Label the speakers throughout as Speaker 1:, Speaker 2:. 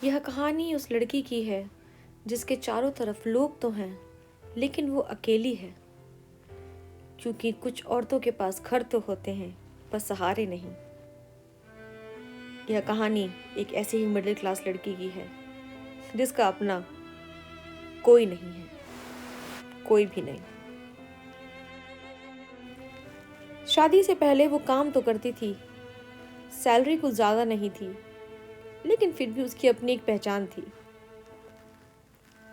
Speaker 1: यह कहानी उस लड़की की है जिसके चारों तरफ लोग तो हैं, लेकिन वो अकेली है। क्योंकि कुछ औरतों के पास घर तो होते हैं, पर सहारे नहीं। यह कहानी एक ऐसी ही मिडिल क्लास लड़की की है जिसका अपना कोई नहीं है, कोई भी नहीं। शादी से पहले वो काम तो करती थी, सैलरी कुछ ज़्यादा नहीं थी, लेकिन फिर भी उसकी अपनी एक पहचान थी।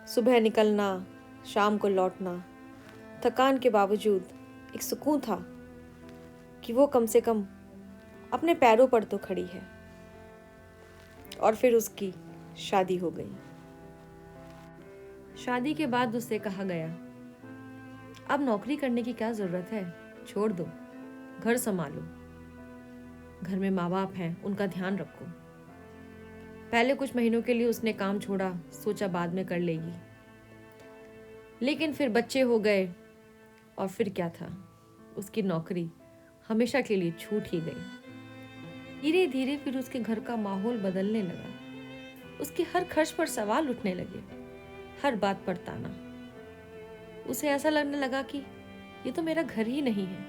Speaker 1: सुबह निकलना, शाम को लौटना, थकान के बावजूद एक सुकून था कि वो कम से कम अपने पैरों पर तो खड़ी है। और फिर उसकी शादी हो गई। शादी के बाद उससे कहा गया, अब नौकरी करने की क्या जरूरत है, छोड़ दो, घर संभालो, घर में माँ बाप हैं, उनका ध्यान रखो। पहले कुछ महीनों के लिए उसने काम छोड़ा, सोचा बाद में कर लेगी, लेकिन फिर बच्चे हो गए और फिर क्या था, उसकी नौकरी हमेशा के लिए छूट ही गई। धीरे धीरे फिर उसके घर का माहौल बदलने लगा। उसके हर खर्च पर सवाल उठने लगे, हर बात पर ताना। उसे ऐसा लगने लगा कि ये तो मेरा घर ही नहीं है।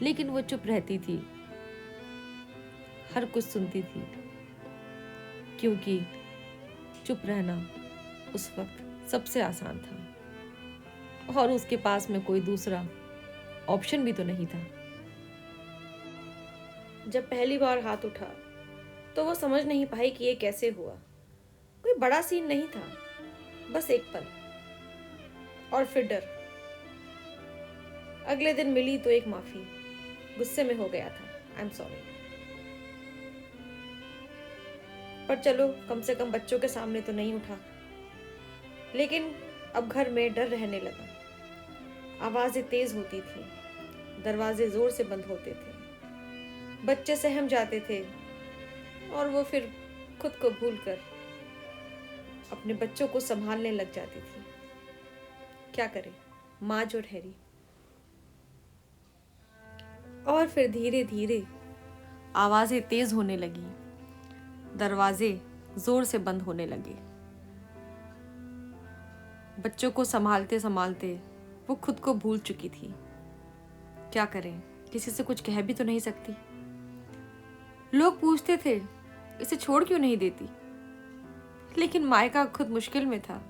Speaker 1: लेकिन वो चुप रहती थी, हर कुछ सुनती थी, क्योंकि चुप रहना उस वक्त सबसे आसान था और उसके पास में कोई दूसरा ऑप्शन भी तो नहीं था। जब पहली बार हाथ उठा तो वो समझ नहीं पाई कि ये कैसे हुआ। कोई बड़ा सीन नहीं था, बस एक पल और फिर डर। अगले दिन मिली तो एक माफी, गुस्से में हो गया था, आई एम सॉरी, पर चलो कम से कम बच्चों के सामने तो नहीं उठा। लेकिन अब घर में डर रहने लगा। आवाजें तेज होती थी, दरवाजे जोर से बंद होते थे, बच्चे सहम जाते थे और वो फिर खुद को भूलकर अपने बच्चों को संभालने लग जाती थी। क्या करे, माँ जो ठहरी। और फिर धीरे धीरे आवाजें तेज होने लगी, दरवाजे जोर से बंद होने लगे। बच्चों को संभालते संभालते वो खुद को भूल चुकी थी। क्या करें, किसी से कुछ कह भी तो नहीं सकती। लोग पूछते थे, इसे छोड़ क्यों नहीं देती, लेकिन मायका खुद मुश्किल में था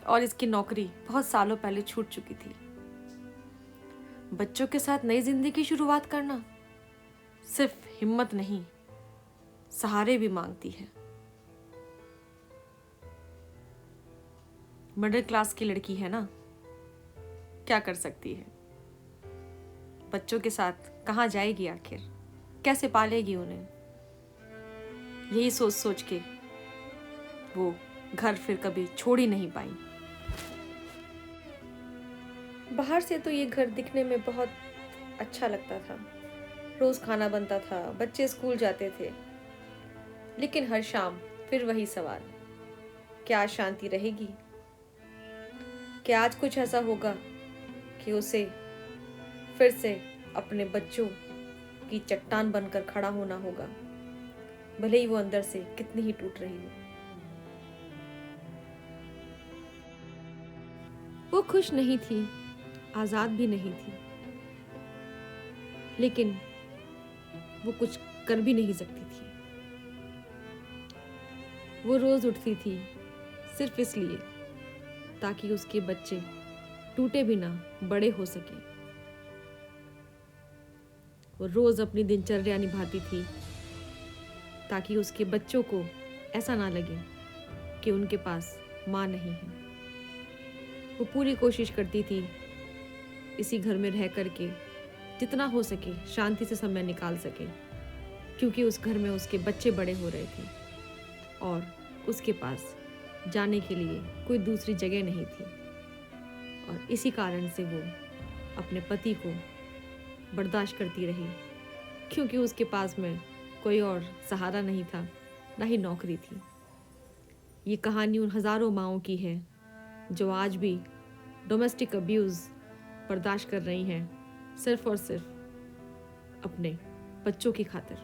Speaker 1: और इसकी नौकरी बहुत सालों पहले छूट चुकी थी। बच्चों के साथ नई जिंदगी की शुरुआत करना सिर्फ हिम्मत नहीं, सहारे भी मांगती है। मिडिल क्लास की लड़की है ना, क्या कर सकती है। बच्चों के साथ कहाँ जाएगी आखिर, कैसे पालेगी उन्हें। यही सोच सोच के वो घर फिर कभी छोड़ ही नहीं पाई। बाहर से तो ये घर दिखने में बहुत अच्छा लगता था, रोज खाना बनता था, बच्चे स्कूल जाते थे, लेकिन हर शाम फिर वही सवाल, क्या आज शांति रहेगी, क्या आज कुछ ऐसा होगा कि उसे फिर से अपने बच्चों की चट्टान बनकर खड़ा होना होगा, भले ही वो अंदर से कितनी ही टूट रही हो। वो खुश नहीं थी, आजाद भी नहीं थी, लेकिन वो कुछ कर भी नहीं सकती थी। वो रोज उठती थी सिर्फ इसलिए ताकि उसके बच्चे टूटे बिना बड़े हो सके। वो रोज अपनी दिनचर्या निभाती थी ताकि उसके बच्चों को ऐसा ना लगे कि उनके पास माँ नहीं है। वो पूरी कोशिश करती थी इसी घर में रह करके जितना हो सके शांति से समय निकाल सके, क्योंकि उस घर में उसके बच्चे बड़े हो रहे थे और उसके पास जाने के लिए कोई दूसरी जगह नहीं थी। और इसी कारण से वो अपने पति को बर्दाश्त करती रही, क्योंकि उसके पास में कोई और सहारा नहीं था, ना ही नौकरी थी। ये कहानी उन हज़ारों माँओं की है जो आज भी डोमेस्टिक अब्यूज़ बर्दाश्त कर रही हैं, सिर्फ और सिर्फ अपने बच्चों की खातिर।